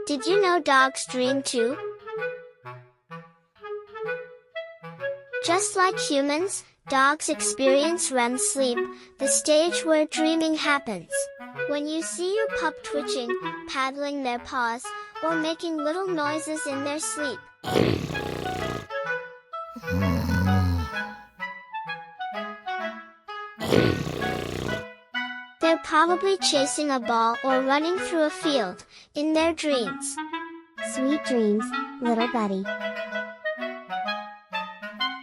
Did you know dogs dream too? Just like humans, dogs experience REM sleep, the stage where dreaming happens. When you see your pup twitching, paddling their paws, or making little noises in their sleep, they're probably chasing a ball or running through a field, in their dreams. Sweet dreams, little buddy.